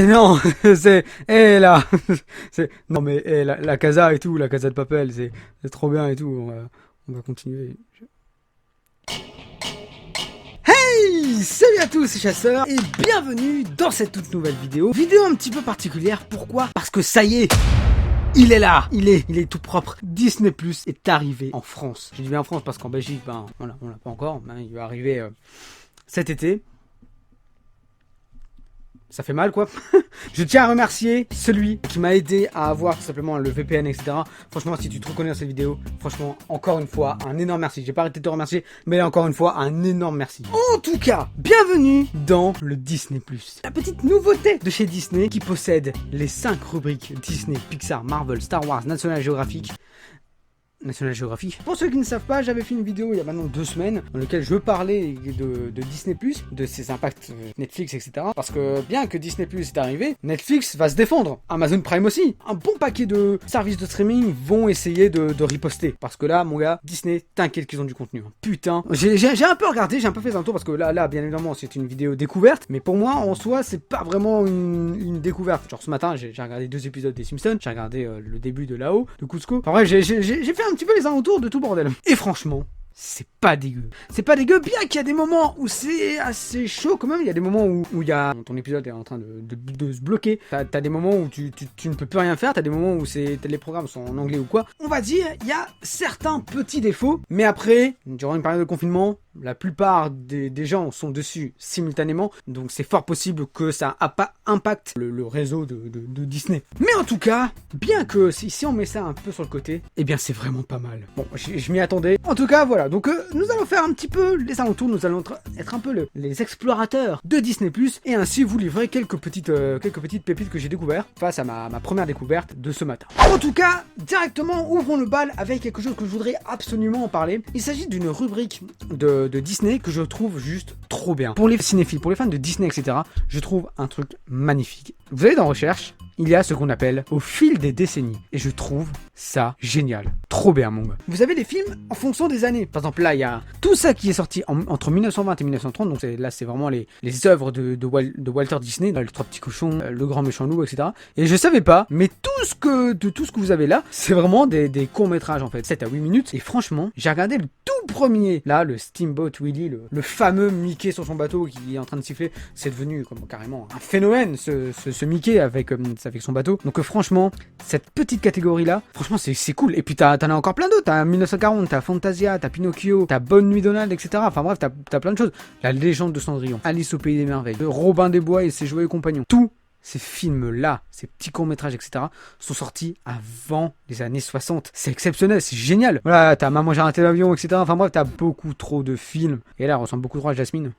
Non, c'est... là c'est... Non mais la casa et tout, la casa de papel, c'est trop bien et tout, on va continuer. Hey, salut à tous, c'est Chasseur et bienvenue dans cette toute nouvelle vidéo. Vidéo un petit peu particulière, pourquoi? Parce que ça y est, il est là, il est tout propre. Disney Plus est arrivé en France. Je dis bien en France parce qu'en Belgique, ben voilà, on l'a pas encore, mais il va arriver cet été. Ça fait mal quoi. Je tiens à remercier celui qui m'a aidé à avoir tout simplement le VPN, etc. Franchement, si tu te reconnais dans cette vidéo, franchement, encore une fois, un énorme merci. J'ai pas arrêté de te remercier, mais là encore une fois, un énorme merci. En tout cas, bienvenue dans le Disney Plus. La petite nouveauté de chez Disney qui possède les 5 rubriques Disney, Pixar, Marvel, Star Wars, National Geographic. Pour ceux qui ne savent pas, j'avais fait une vidéo il y a maintenant 2 semaines dans laquelle je parlais de Disney+, de ses impacts Netflix, etc. Parce que bien que Disney+, est arrivé, Netflix va se défendre. Amazon Prime aussi. Un bon paquet de services de streaming vont essayer de riposter. Parce que là, mon gars, Disney, t'inquiète qu'ils ont du contenu. Putain. J'ai un peu regardé, j'ai un peu fait un tour parce que là, bien évidemment, c'est une vidéo découverte. Mais pour moi, en soi, c'est pas vraiment une découverte. Genre ce matin, j'ai regardé 2 épisodes des Simpsons, j'ai regardé le début de Là-haut, de Cusco. Enfin bref, j'ai fait un petit peu les alentours de tout bordel. Et franchement, c'est pas dégueu. C'est pas dégueu, bien qu'il y a des moments où c'est assez chaud quand même. Il y a des moments où il y a... Ton épisode est en train de se bloquer. T'as des moments où tu ne peux plus rien faire. T'as des moments où les programmes sont en anglais ou quoi. On va dire, il y a certains petits défauts. Mais après, durant une période de confinement, la plupart des gens sont dessus simultanément. Donc c'est fort possible que ça impacte le réseau de Disney. Mais en tout cas, bien que si on met ça un peu sur le côté, eh bien c'est vraiment pas mal. Bon, je m'y attendais. En tout cas, voilà. Donc nous allons faire un petit peu les alentours. Nous allons être un peu les explorateurs de Disney+. Et ainsi vous livrer quelques petites pépites que j'ai découvertes face à ma première découverte de ce matin. En tout cas, directement, ouvrons le bal avec quelque chose que je voudrais absolument en parler. Il s'agit d'une rubrique de Disney que je trouve juste trop bien. Pour les cinéphiles, pour les fans de Disney, etc., je trouve un truc magnifique. Vous allez dans Recherche, il y a ce qu'on appelle Au fil des décennies. Et je trouve ça génial. Trop bien, mon gars. Vous avez les films en fonction des années. Par exemple, là, il y a tout ça qui est sorti entre 1920 et 1930. Donc là, c'est vraiment les œuvres de Walter Disney, Les Trois Petits Cochons, Le Grand Méchant Loup, etc. Et je savais pas, mais tout ce que vous avez là, c'est vraiment des courts-métrages, en fait. 7 à 8 minutes. Et franchement, j'ai regardé le tout premier. Là, le Steamboat Willie, le fameux Mickey sur son bateau qui est en train de siffler. C'est devenu carrément un phénomène, ce Mickey avec son bateau. Donc franchement, cette petite catégorie-là, franchement, c'est cool. Et puis t'en as encore plein d'autres. T'as 1940, t'as Fantasia, t'as Pinocchio, t'as Bonne Nuit Donald, etc. Enfin bref, t'as plein de choses. La Légende de Cendrillon, Alice au Pays des Merveilles, Robin des Bois et ses joyeux compagnons. Tous ces films-là, ces petits courts-métrages, etc., sont sortis avant les années 60. C'est exceptionnel, c'est génial. Voilà, t'as Maman j'ai raté l'avion, etc. Enfin bref, t'as beaucoup trop de films. Et là, elle ressemble beaucoup trop à Jasmine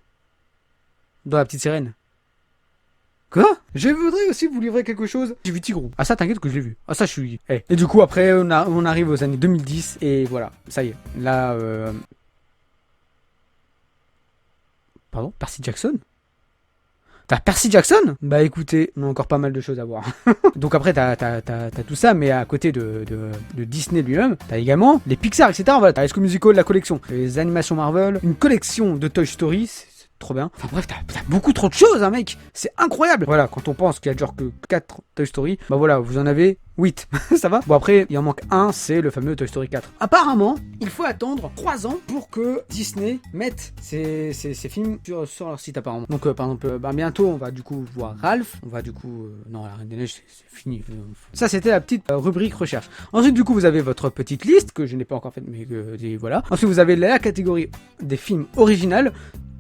dans La Petite Sirène. Quoi? Je voudrais aussi vous livrer quelque chose. J'ai vu Tigrou. Ah ça t'inquiète que je l'ai vu. Ah ça je suis... Hey. Et du coup après on arrive aux années 2010 et voilà, ça y est. Là Pardon? Percy Jackson? T'as Percy Jackson? Bah écoutez, on a encore pas mal de choses à voir. Donc après t'as tout ça, mais à côté de Disney lui-même, t'as également les Pixar, etc. Voilà, t'as High School Musical, la collection, les animations Marvel, une collection de Toy Story. Trop bien. Enfin bref, t'as beaucoup trop de choses, hein, mec. C'est incroyable. Voilà, quand on pense qu'il y a genre que 4 Toy Story, bah voilà, vous en avez 8. Ça va? Bon, après, il en manque un, c'est le fameux Toy Story 4. Apparemment, il faut attendre 3 ans pour que Disney mette ces films sur leur site, apparemment. Donc, par exemple, bientôt, on va du coup voir Ralph. On va du coup... non, la Reine des Neiges, c'est fini. Ça, c'était la petite rubrique recherche. Ensuite, du coup, vous avez votre petite liste, que je n'ai pas encore faite, mais voilà. Ensuite, vous avez la catégorie des films originaux.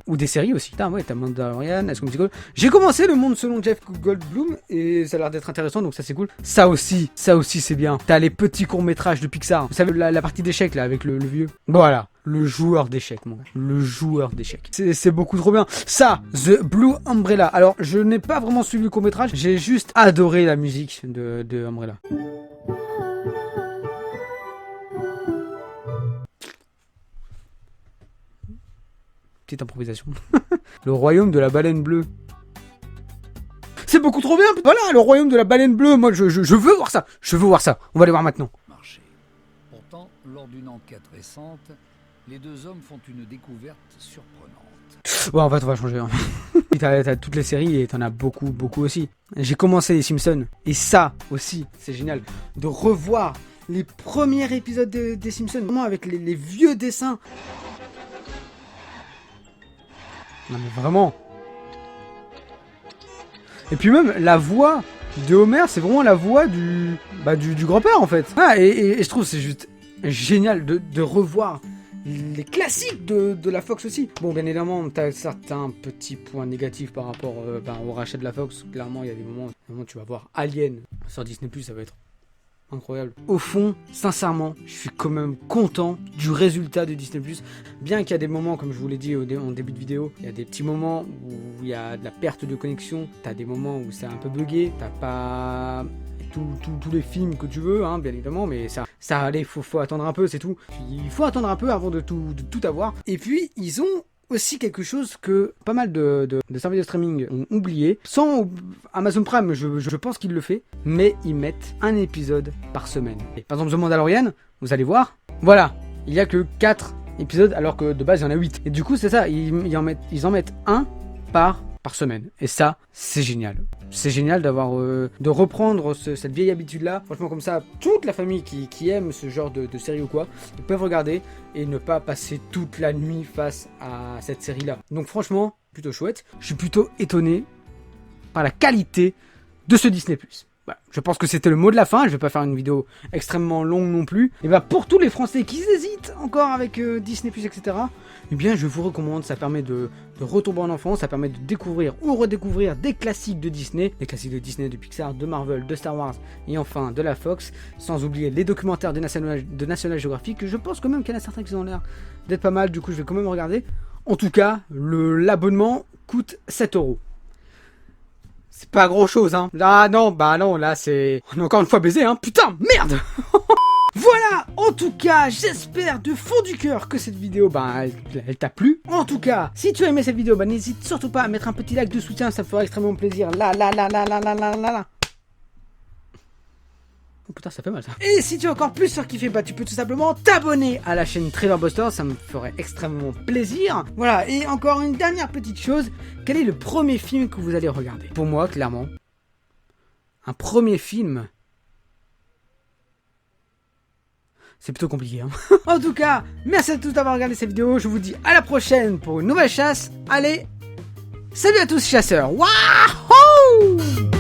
Ou des séries aussi. Putain, ouais, t'as Mandalorian, High School Musical. J'ai commencé Le Monde selon Jeff Goldblum et ça a l'air d'être intéressant, donc ça c'est cool. Ça aussi c'est bien. T'as les petits courts-métrages de Pixar. Vous savez, la partie d'échecs là avec le vieux. Voilà. Le joueur d'échecs, mon gars. Le joueur d'échecs. C'est beaucoup trop bien. Ça, The Blue Umbrella. Alors, je n'ai pas vraiment suivi le court-métrage. J'ai juste adoré la musique de Umbrella. Petite improvisation. Le royaume de la baleine bleue. C'est beaucoup trop bien. Voilà, le royaume de la baleine bleue. Moi, je veux voir ça. Je veux voir ça. On va aller voir maintenant. Marché. Pourtant, lors d'une enquête récente, les deux hommes font une découverte surprenante. Ouais, en fait, on va changer. Hein. T'as toutes les séries et t'en as beaucoup aussi. J'ai commencé les Simpsons. Et ça aussi, c'est génial. De revoir les premiers épisodes des Simpsons. Vraiment avec les vieux dessins. Non mais vraiment. Et puis même, la voix de Homer, c'est vraiment la voix du grand-père en fait. Ah, et je trouve c'est juste génial de revoir les classiques de la Fox aussi. Bon, bien évidemment, t'as certains petits points négatifs par rapport au rachat de la Fox. Clairement, il y a des moments où tu vas voir Alien sur Disney+, ça va être incroyable. Au fond, sincèrement, je suis quand même content du résultat de Disney+. Bien qu'il y a des moments, comme je vous l'ai dit en début de vidéo, il y a des petits moments où il y a de la perte de connexion. T'as des moments où c'est un peu buggé. T'as pas tous les films que tu veux, hein, bien évidemment, mais ça allait, faut attendre un peu, c'est tout. Il faut attendre un peu avant de tout avoir. Et puis, ils ont aussi quelque chose que pas mal de services de streaming ont oublié. Sans Amazon Prime, je pense qu'ils le fait, mais ils mettent un épisode par semaine. Et par exemple, The Mandalorian, vous allez voir, voilà, il y a que 4 épisodes alors que de base il y en a 8. Et du coup, c'est ça, ils en mettent un par semaine. Et ça, c'est génial. C'est génial de reprendre cette vieille habitude-là. Franchement, comme ça, toute la famille qui aime ce genre de série ou quoi, ils peuvent regarder et ne pas passer toute la nuit face à cette série-là. Donc franchement, plutôt chouette. Je suis plutôt étonné par la qualité de ce Disney+. Voilà, je pense que c'était le mot de la fin. Je vais pas faire une vidéo extrêmement longue non plus. Et bah pour tous les Français qui hésitent encore avec Disney+, etc., eh bien je vous recommande. Ça permet de retomber en enfance. Ça permet de découvrir ou redécouvrir des classiques de Disney. Des classiques de Disney, de Pixar, de Marvel, de Star Wars et enfin de la Fox. Sans oublier les documentaires de National Geographic. Je pense quand même qu'il y en a certains qui ont l'air d'être pas mal. Du coup je vais quand même regarder. En tout cas, l'abonnement coûte 7€. C'est pas grand chose, hein. Là, non, là, c'est... On est encore une fois baisé, hein. Putain, merde. Voilà, en tout cas, j'espère de fond du cœur que cette vidéo, elle t'a plu. En tout cas, si tu as aimé cette vidéo, n'hésite surtout pas à mettre un petit like de soutien, ça me ferait extrêmement plaisir. Là. Oh putain, ça fait mal ça. Et si tu es encore plus surkiffé, tu peux tout simplement t'abonner à la chaîne Trevor Buster, ça me ferait extrêmement plaisir. Voilà, et encore une dernière petite chose, quel est le premier film que vous allez regarder? Pour moi, clairement, un premier film, c'est plutôt compliqué, hein. En tout cas, merci à tous d'avoir regardé cette vidéo, je vous dis à la prochaine pour une nouvelle chasse. Allez, salut à tous chasseurs. Wouhou!